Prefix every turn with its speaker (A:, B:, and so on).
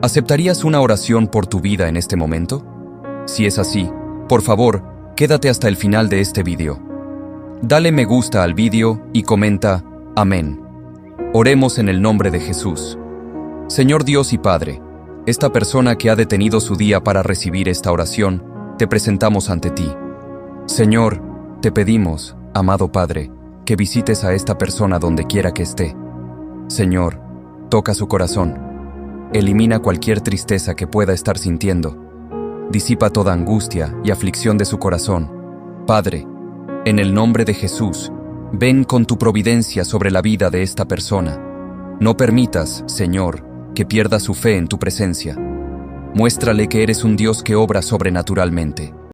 A: ¿Aceptarías una oración por tu vida en este momento? Si es así, por favor, quédate hasta el final de este video. Dale me gusta al vídeo y comenta Amén. Oremos en el nombre de Jesús. Señor Dios y Padre, esta persona que ha detenido su día para recibir esta oración, te presentamos ante ti. Señor, te pedimos, amado Padre, que visites a esta persona donde quiera que esté. Señor, toca su corazón. Elimina cualquier tristeza que pueda estar sintiendo. Disipa toda angustia y aflicción de su corazón. Padre, en el nombre de Jesús, ven con tu providencia sobre la vida de esta persona. No permitas, Señor, que pierda su fe en tu presencia. Muéstrale que eres un Dios que obra sobrenaturalmente.